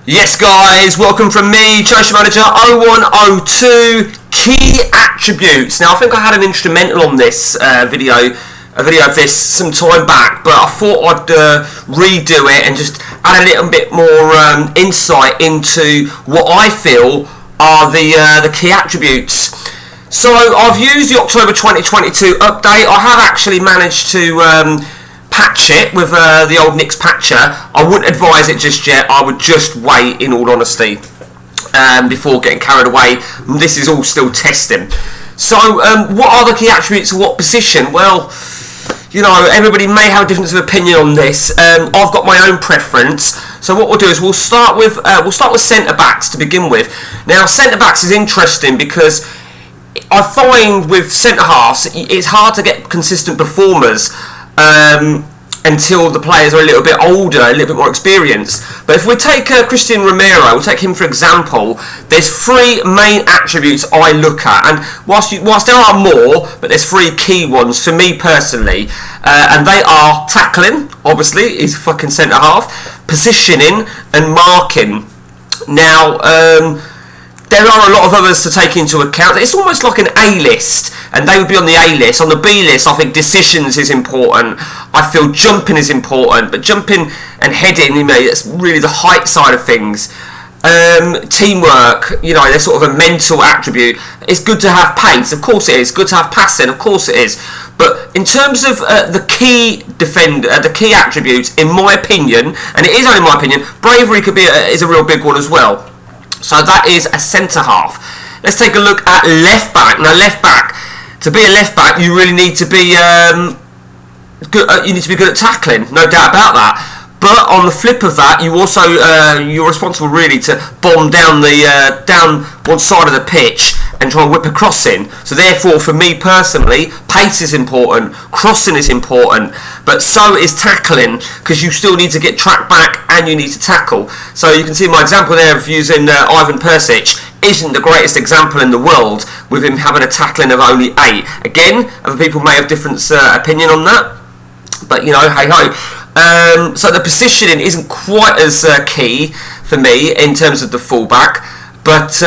Yes guys, welcome from me, Chelsea Manager 0102, key attributes. Now I think I had an instrumental on this a video of this some time back, but I thought I'd redo it and just add a little bit more insight into what I feel are the key attributes. So I've used the October 2022 update. I have actually managed to patch it with the old Nix patcher. I wouldn't advise it just yet. I would just wait, in all honesty, before getting carried away. This is all still testing. So what are the key attributes of what position? Well, you know, everybody may have a difference of opinion on this. I've got my own preference. So what we'll do is we'll start with centre backs to begin with. Now centre backs is interesting because I find with centre halves it's hard to get consistent performers until the players are a little bit older, a little bit more experienced. But if we take Cristian Romero, we'll take him for example, there's three main attributes I look at, and whilst there are more, but there's three key ones for me personally, and they are tackling, obviously, he's fucking centre half, positioning and marking. Now, there are a lot of others to take into account. It's almost like an A-list, and they would be on the A-list. On the B-list, I think decisions is important. I feel jumping is important, but jumping and heading, you know, that's really the height side of things. Teamwork, you know, they're sort of a mental attribute. It's good to have pace, of course it is. Good to have passing, of course it is. But in terms of the key attributes, in my opinion, and it is only my opinion, bravery is a real big one as well. So that is a centre half. Let's take a look at left back. Now left back, to be a left back, you really need to be good. You need to be good at tackling, no doubt about that. But on the flip of that, you also you're responsible really to bomb down down one side of the pitch and try and whip a cross in. So therefore, for me personally, pace is important, crossing is important, but so is tackling, because you still need to get tracked back and you need to tackle. So you can see my example there of using Ivan Perisic isn't the greatest example in the world, with him having a tackling of only 8. Again, other people may have different opinion on that, but you know, hey ho. So the positioning isn't quite as key for me in terms of the fullback, but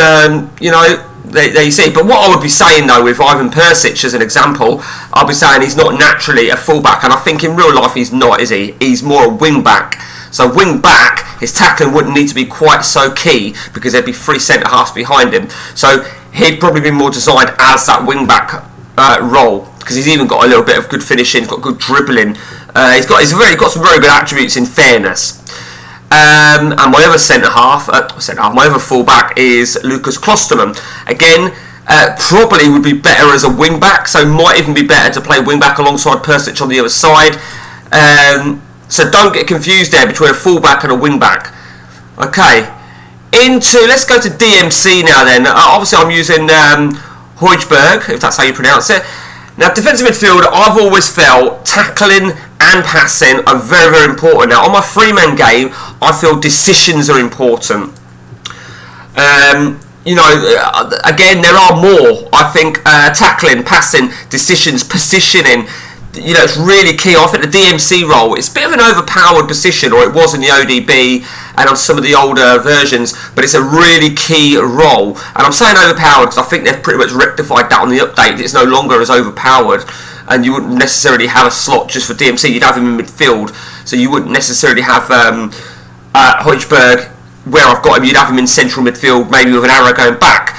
you know, there you see. But what I would be saying though with Ivan Perisic as an example, I'll be saying he's not naturally a fullback, and I think in real life he's not, is he? He's more a wing back. So wing back, his tackling wouldn't need to be quite so key because there'd be 3 centre halves behind him. So he'd probably be more designed as that wing back role, because he's even got a little bit of good finishing, he's got good dribbling. He's got some very good attributes in fairness. And my other my other fullback is Lucas Klosterman. Again, probably would be better as a wing back, so might even be better to play wing back alongside Perisic on the other side. So don't get confused there between a fullback and a wing back. Okay, let's go to DMC now then. Obviously I'm using Höjbjerg, if that's how you pronounce it. Now, defensive midfield, I've always felt tackling and passing are very, very important. Now, on my 3-man game, I feel decisions are important. You know, again, there are more. I think tackling, passing, decisions, positioning, you know, it's really key. I think the DMC role, it's a bit of an overpowered position, or it was in the ODB and on some of the older versions, but it's a really key role. And I'm saying overpowered because I think they've pretty much rectified that on the update. It's no longer as overpowered, and you wouldn't necessarily have a slot just for DMC. You'd have him in midfield, so you wouldn't necessarily have Höjbjerg where I've got him. You'd have him in central midfield, maybe with an arrow going back.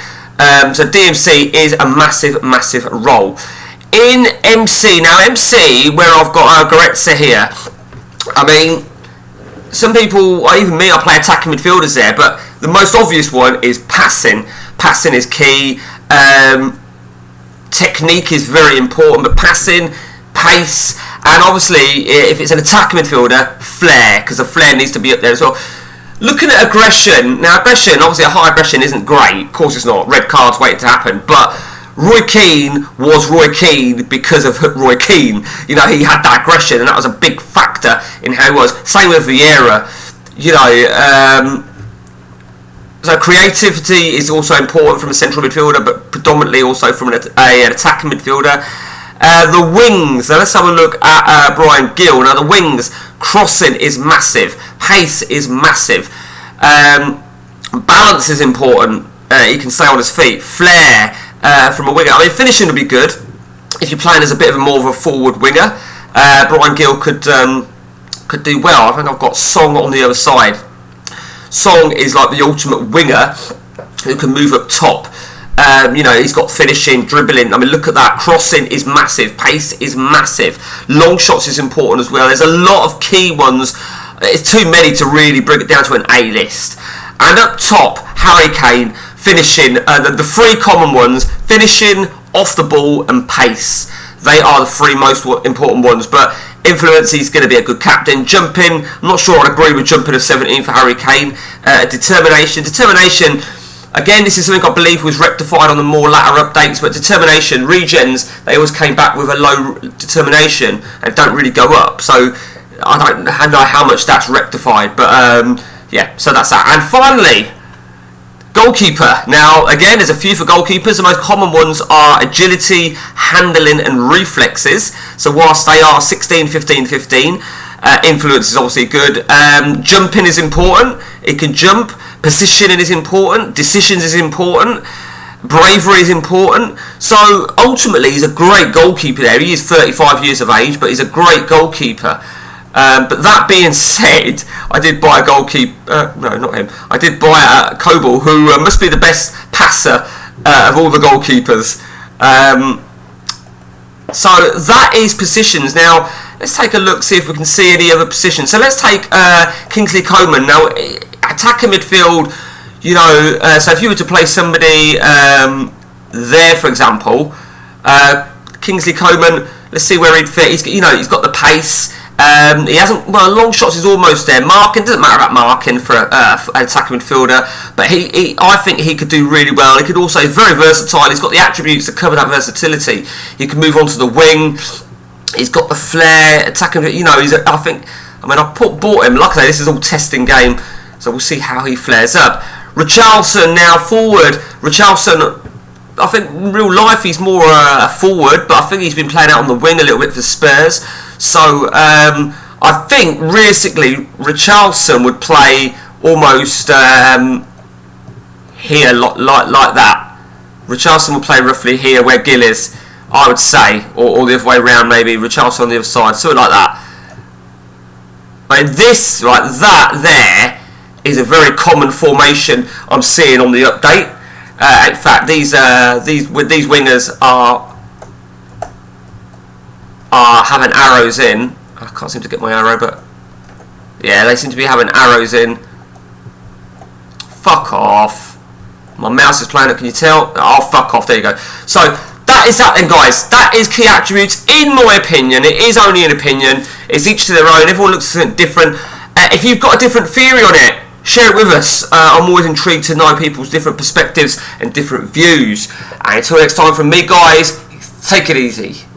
So DMC is a massive, massive role. In MC, now MC, where I've got Goretzka here, I mean, some people, or even me, I play attacking midfielders there, but the most obvious one is passing. Passing is key. Technique is very important, but passing, pace, and obviously, if it's an attacking midfielder, flair, because the flair needs to be up there as well. Looking at aggression, now aggression, obviously a high aggression isn't great, of course it's not, red cards waiting to happen, but Roy Keane was Roy Keane because of Roy Keane. You know, he had that aggression, and that was a big factor in how he was. Same with Vieira. You know, so creativity is also important from a central midfielder, but predominantly also from an attacking midfielder. The wings. Now let's have a look at Brian Gill. Now the wings, crossing is massive, pace is massive. Balance is important. He can stay on his feet. Flair from a winger. I mean, finishing would be good if you're playing as a bit of a more of a forward winger. Brian Gill could do well. I think I've got Song on the other side. Song is like the ultimate winger who can move up top. He's got finishing, dribbling. I mean, look at that. Crossing is massive. Pace is massive. Long shots is important as well. There's a lot of key ones. It's too many to really bring it down to an A list. And up top, Harry Kane, finishing. The three common ones: finishing, off the ball, and pace. They are the three most important ones. But influence, he's going to be a good captain. Jumping, I'm not sure I'd agree with jumping of 17 for Harry Kane. Determination. Again, this is something I believe was rectified on the more latter updates, but determination, regens, they always came back with a low determination and don't really go up. So I don't know how much that's rectified, but yeah, so that's that. And finally, goalkeeper. Now, again, there's a few for goalkeepers. The most common ones are agility, handling, and reflexes. So whilst they are 16, 15, 15, influence is obviously good. Jumping is important. It can jump. Positioning is important. Decisions is important. Bravery is important. So ultimately, he's a great goalkeeper there. He is 35 years of age, but he's a great goalkeeper. But that being said, I did buy a goalkeeper. No, not him. I did buy a Kobel, who must be the best passer of all the goalkeepers. So that is positions. Now, let's take a look, see if we can see any other positions. So let's take Kingsley Coman. Now, attacking midfield, so if you were to play somebody there, for example, Kingsley Coman, let's see where he'd fit. He's got the pace. He hasn't. Well, long shots is almost there. Marking doesn't matter about marking for an attacking midfielder, but I think he could do really well. He could also very versatile. He's got the attributes to cover that versatility. He can move onto the wing. He's got the flair, attacking. I bought him. Like I say, this is all testing game, so we'll see how he flares up. Richarlison now forward. Richarlison, I think in real life he's more forward, but I think he's been playing out on the wing a little bit for Spurs. So I think realistically Richarlison would play almost here like that. Richarlison will play roughly here where Gill is, I would say, or the other way around maybe. Richarlison on the other side, something like that. I mean, this, that there is a very common formation I'm seeing on the update. In fact, these wingers are having arrows in. I can't seem to get my arrow, but yeah, they seem to be having arrows in. Fuck off. My mouse is playing up, can you tell? Oh, fuck off, there you go. So, that is that then, guys. That is key attributes, in my opinion. It is only an opinion. It's each to their own. Everyone looks at something different. If you've got a different theory on it, share it with us. I'm always intrigued to know people's different perspectives and different views. And until next time from me, guys, take it easy.